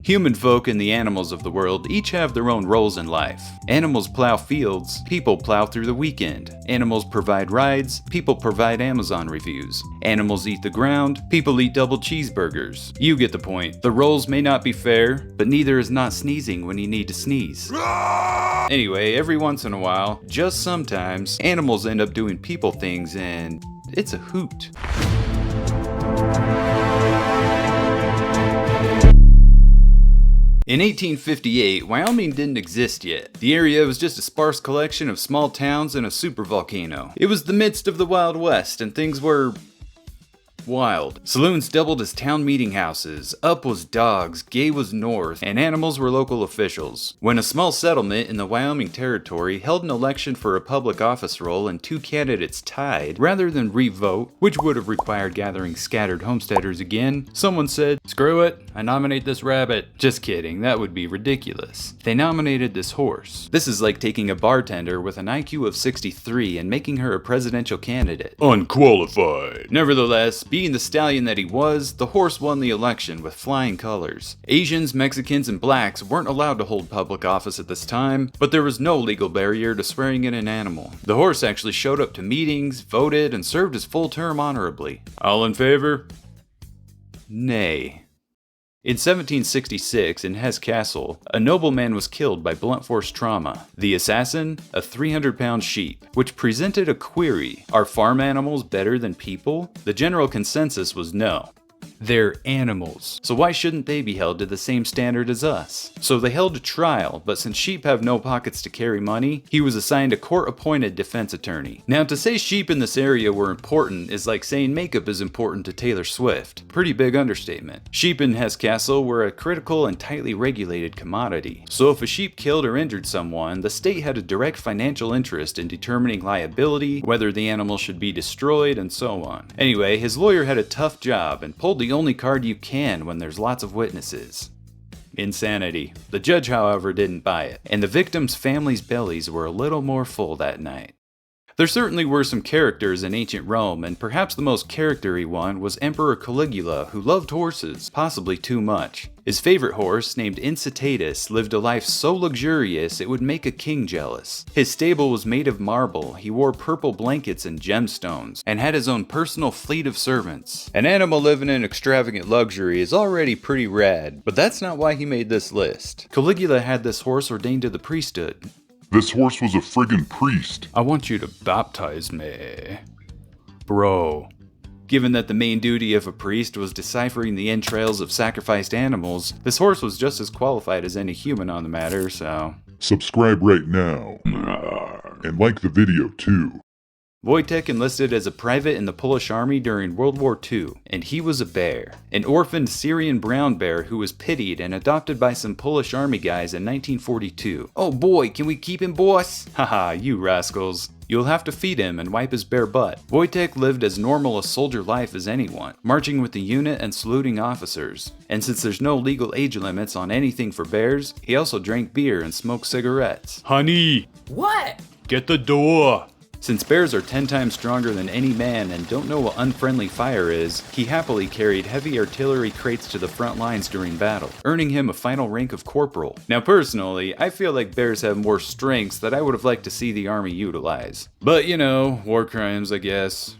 Human folk and the animals of the world each have their own roles in life. Animals plow fields, people plow through the weekend. Animals provide rides, people provide Amazon reviews. Animals eat the ground, people eat double cheeseburgers. You get the point. The roles may not be fair, but neither is not sneezing when you need to sneeze. Anyway, every once in a while, just sometimes, animals end up doing people things and it's a hoot. In 1858, Wyoming didn't exist yet. The area was just a sparse collection of small towns and a supervolcano. It was the midst of the Wild West, and things were wild. Saloons doubled as town meeting houses, up was dogs, gay was north, and animals were local officials. When a small settlement in the Wyoming Territory held an election for a public office role and two candidates tied, rather than re-vote, which would have required gathering scattered homesteaders again, someone said, "Screw it, I nominate this rabbit." Just kidding, that would be ridiculous. They nominated this horse. This is like taking a bartender with an IQ of 63 and making her a presidential candidate. Unqualified. Nevertheless, being the stallion that he was, the horse won the election with flying colors. Asians, Mexicans, and blacks weren't allowed to hold public office at this time, but there was no legal barrier to swearing in an animal. The horse actually showed up to meetings, voted, and served his full term honorably. All in favor? Nay. In 1766, in Hesse Castle, a nobleman was killed by blunt force trauma. The assassin? A 300-pound sheep, which presented a query. Are farm animals better than people? The general consensus was no. They're animals, so why shouldn't they be held to the same standard as us? So they held a trial, but since sheep have no pockets to carry money, he was assigned a court-appointed defense attorney. Now, to say sheep in this area were important is like saying makeup is important to Taylor Swift. Pretty big understatement. Sheep in Hesse Castle were a critical and tightly regulated commodity. So if a sheep killed or injured someone, the state had a direct financial interest in determining liability, whether the animal should be destroyed, and so on. Anyway, his lawyer had a tough job and pulled the only card you can when there's lots of witnesses. Insanity. The judge, however, didn't buy it, and the victims' families' bellies were a little more full that night. There certainly were some characters in ancient Rome, and perhaps the most character-y one was Emperor Caligula, who loved horses, possibly too much. His favorite horse, named Incitatus, lived a life so luxurious it would make a king jealous. His stable was made of marble, he wore purple blankets and gemstones, and had his own personal fleet of servants. An animal living in extravagant luxury is already pretty rad, but that's not why he made this list. Caligula had this horse ordained to the priesthood. This horse was a friggin' priest. I want you to baptize me. Bro. Given that the main duty of a priest was deciphering the entrails of sacrificed animals, this horse was just as qualified as any human on the matter, so... Subscribe right now. And like the video too. Wojtek enlisted as a private in the Polish army during World War II, and he was a bear. An orphaned Syrian brown bear who was pitied and adopted by some Polish army guys in 1942. Oh boy, can we keep him, boss? Haha, you rascals. You'll have to feed him and wipe his bare butt. Wojtek lived as normal a soldier life as anyone, marching with the unit and saluting officers. And since there's no legal age limits on anything for bears, he also drank beer and smoked cigarettes. Honey! What? Get the door! Since bears are 10 times stronger than any man and don't know what unfriendly fire is, he happily carried heavy artillery crates to the front lines during battle, earning him a final rank of corporal. Now personally, I feel like bears have more strengths that I would have liked to see the army utilize. But you know, war crimes, I guess.